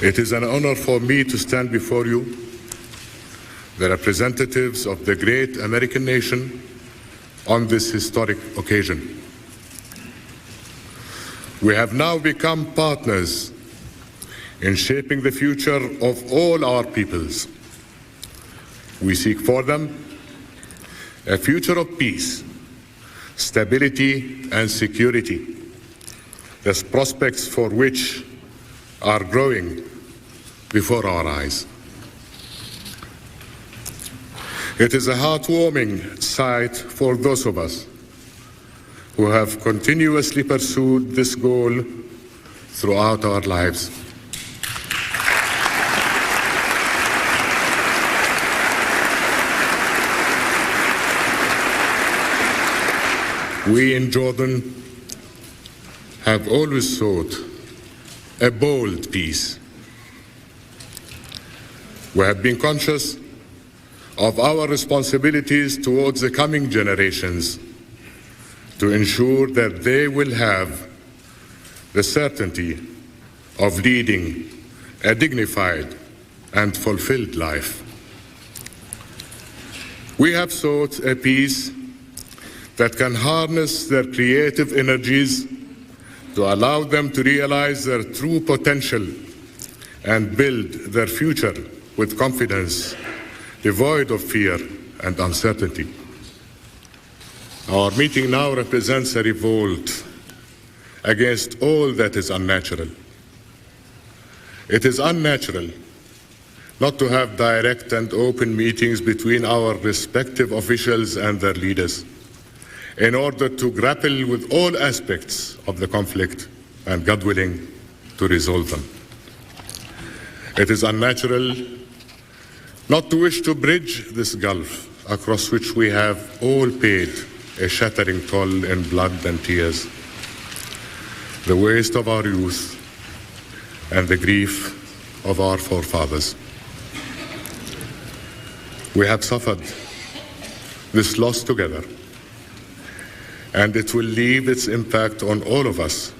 It is an honor for me to stand before you, the representatives of the great American nation, on this historic occasion. We have now become partners in shaping the future of all our peoples. We seek for them a future of peace, stability, and security, the prospects for which are growing before our eyes. It is a heartwarming sight for those of us who have continuously pursued this goal throughout our lives. We in Jordan have always sought a bold peace. We have been conscious of our responsibilities towards the coming generations to ensure that they will have the certainty of leading a dignified and fulfilled life. We have sought a peace that can harness their creative energies to allow them to realize their true potential and build their future with confidence, devoid of fear and uncertainty. Our meeting now represents a revolt against all that is unnatural. It is unnatural not to have direct and open meetings between our respective officials and their leaders in order to grapple with all aspects of the conflict and, God willing, to resolve them. It is unnatural not to wish to bridge this gulf across which we have all paid a shattering toll in blood and tears, the waste of our youth and the grief of our forefathers. We have suffered this loss together, and it will leave its impact on all of us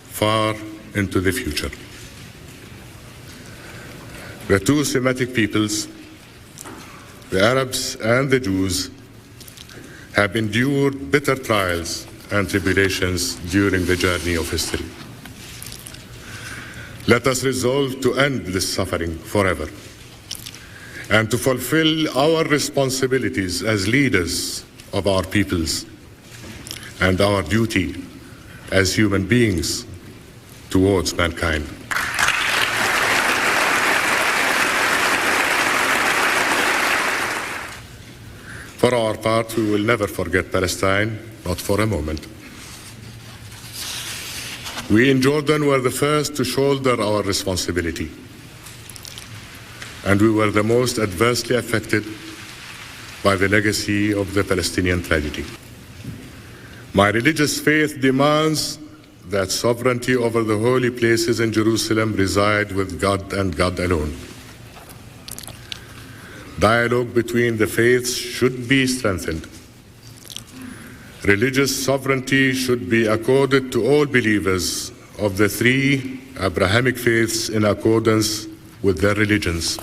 far into the future. The two Semitic peoples, the Arabs and the Jews, have endured bitter trials and tribulations during the journey of history. Let us resolve to end this suffering forever and to fulfill our responsibilities as leaders of our peoples and our duty as human beings towards mankind. For our part, we will never forget Palestine, not for a moment. We in Jordan were the first to shoulder our responsibility, and we were the most adversely affected by the legacy of the Palestinian tragedy. My religious faith demands that sovereignty over the holy places in Jerusalem reside with God and God alone. Dialogue between the faiths should be strengthened. Religious sovereignty should be accorded to all believers of the three Abrahamic faiths in accordance with their religions.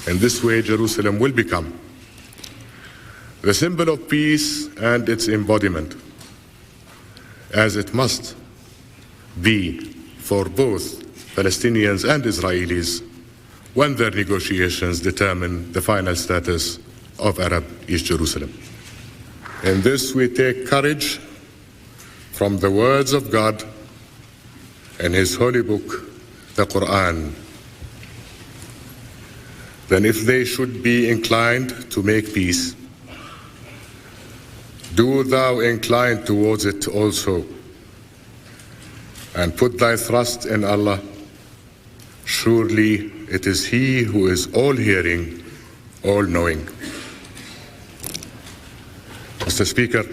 In this way, Jerusalem will become the symbol of peace and its embodiment, as it must be for both Palestinians and Israelis when their negotiations determine the final status of Arab East Jerusalem. In this we take courage from the words of God in His holy book, the Quran. Then if they should be inclined to make peace, do thou incline towards it also, and put thy trust in Allah. Surely it is He who is all-hearing, all-knowing. Mr. Speaker,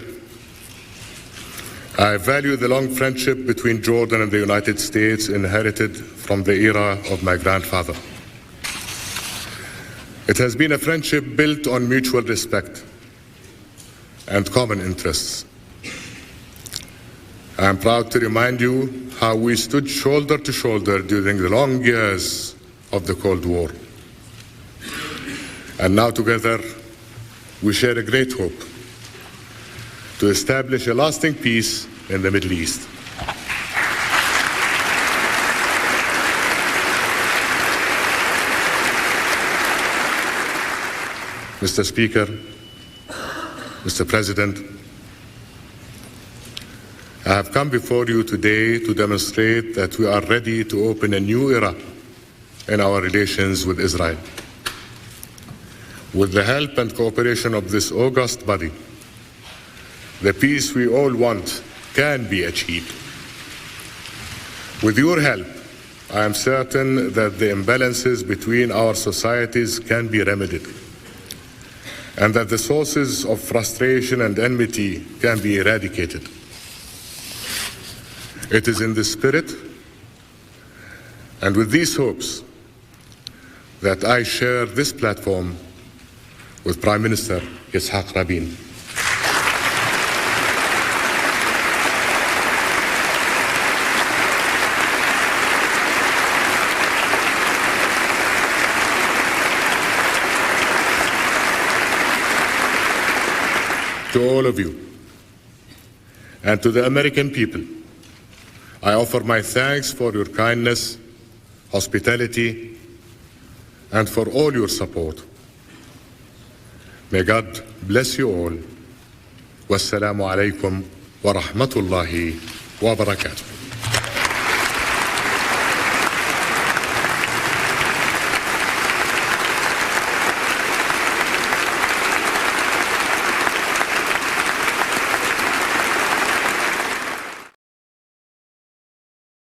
I value the long friendship between Jordan and the United States inherited from the era of my grandfather. It has been a friendship built on mutual respect and common interests. I am proud to remind you how we stood shoulder to shoulder during the long years of the Cold War. And now together, we share a great hope to establish a lasting peace in the Middle East. Mr. Speaker, Mr. President, I have come before you today to demonstrate that we are ready to open a new era in our relations with Israel. With the help and cooperation of this august body, the peace we all want can be achieved. With your help, I am certain that the imbalances between our societies can be remedied, and that the sources of frustration and enmity can be eradicated. It is in this spirit and with these hopes that I share this platform with Prime Minister Yitzhak Rabin. To all of you and to the American people, I offer my thanks for your kindness, hospitality, and for all your support. May God bless you all. Wassalamu alaikum wa rahmatullahi wa barakatuh.